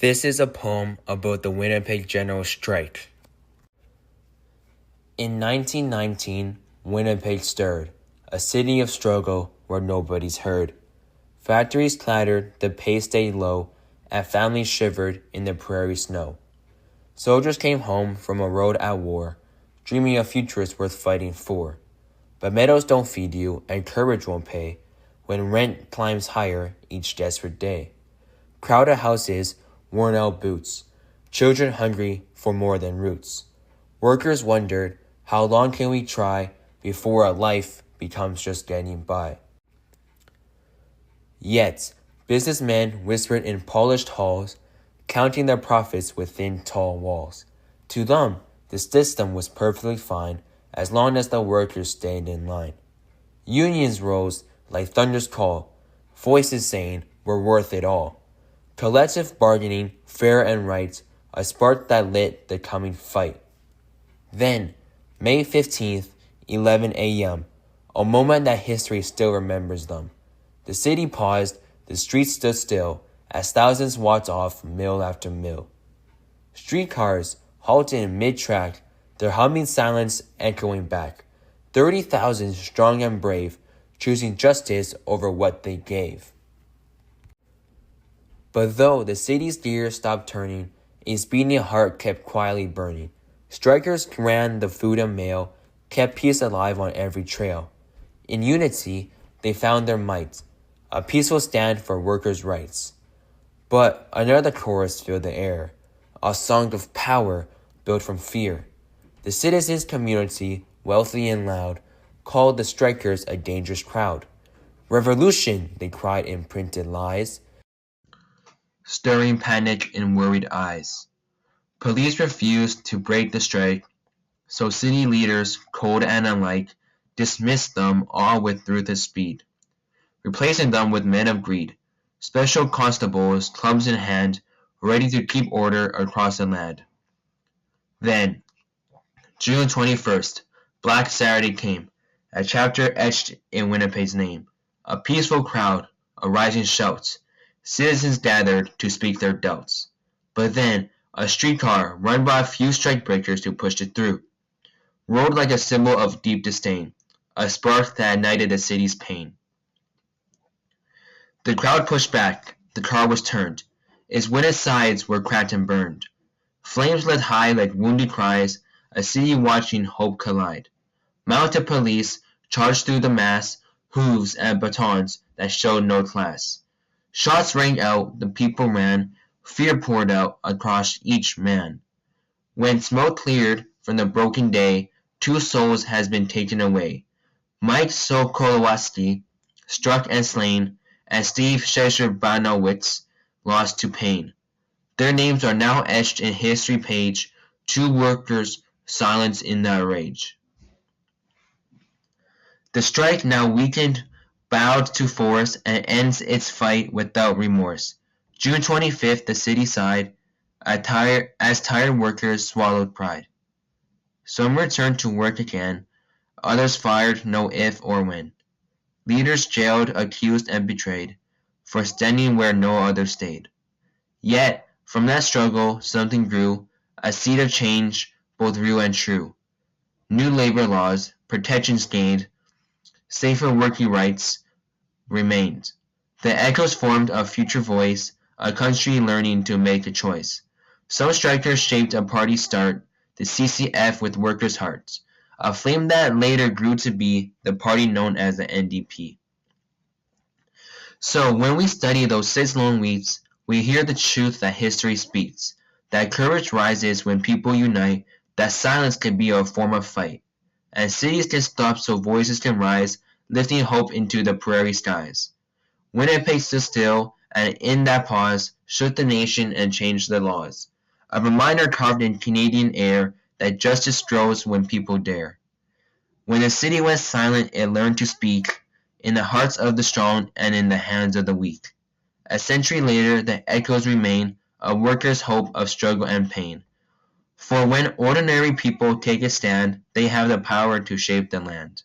This is a poem about the Winnipeg General Strike. In 1919, Winnipeg stirred, a city of struggle where nobody's heard. Factories clattered, the pay stayed low, and families shivered in the prairie snow. Soldiers came home from a road at war, dreaming of futures worth fighting for. But medals don't feed you, and courage won't pay when rent climbs higher each desperate day. Crowded houses, worn-out boots, children hungry for more than roots. Workers wondered, how long can we try before a life becomes just getting by? Yet, businessmen whispered in polished halls, counting their profits within tall walls. To them, the system was perfectly fine as long as the workers stayed in line. Unions rose like thunder's call, voices saying we're worth it all. Collective bargaining, fair and right, a spark that lit the coming fight. Then, May 15th, 11 a.m., a moment that history still remembers them. The city paused, the streets stood still, as thousands walked off mill after mill. Streetcars halted in mid-track, their humming silence echoing back. 30,000 strong and brave, choosing justice over what they gave. But though the city's gears stopped turning, its beating heart kept quietly burning. Strikers ran the food and mail, kept peace alive on every trail. In unity, they found their might, a peaceful stand for workers' rights. But another chorus filled the air, a song of power built from fear. The citizens' community, wealthy and loud, called the strikers a dangerous crowd. Revolution, they cried in printed lies, stirring panic in worried eyes. Police refused to break the strike, so city leaders, cold and unlike, dismissed them all with ruthless speed, replacing them with men of greed, special constables, clubs in hand, ready to keep order across the land. Then, June 21st, Black Saturday came, a chapter etched in Winnipeg's name. A peaceful crowd, a rising shout, citizens gathered to speak their doubts. But then, a streetcar, run by a few strikebreakers who pushed it through, rolled like a symbol of deep disdain, a spark that ignited the city's pain. The crowd pushed back, the car was turned, its window sides were cracked and burned. Flames lit high like wounded cries, a city watching hope collide. Mounted police charged through the mass, hooves and batons that showed no class. Shots rang out, the people ran, fear poured out across each man. When smoke cleared from the broken day, 2 souls has been taken away. Mike Sokolowski, struck and slain, and Steve Shesher-Banowitz, lost to pain. Their names are now etched in history page, 2 workers silenced in their rage. The strike, now weakened, bowed to force and ends its fight without remorse. June 25th, the city sighed, as tired workers swallowed pride. Some returned to work again, others fired, no if or when. Leaders jailed, accused and betrayed, for standing where no other stayed. Yet, from that struggle, something grew, a seed of change, both real and true. New labor laws, protections gained, safer working rights remained. The echoes formed a future voice, a country learning to make a choice. Some strikers shaped a party start, the CCF with workers' hearts, a flame that later grew to be the party known as the NDP. So when we study those 6 long weeks, we hear the truth that history speaks, that courage rises when people unite, that silence can be a form of fight, and cities can stop so voices can rise, lifting hope into the prairie skies. Winnipeg stood still, and in that pause, shook the nation and changed the laws. A reminder carved in Canadian air that justice grows when people dare. When the city went silent, it learned to speak, in the hearts of the strong and in the hands of the weak. A century later, the echoes remain, a worker's hope of struggle and pain. For when ordinary people take a stand, they have the power to shape the land.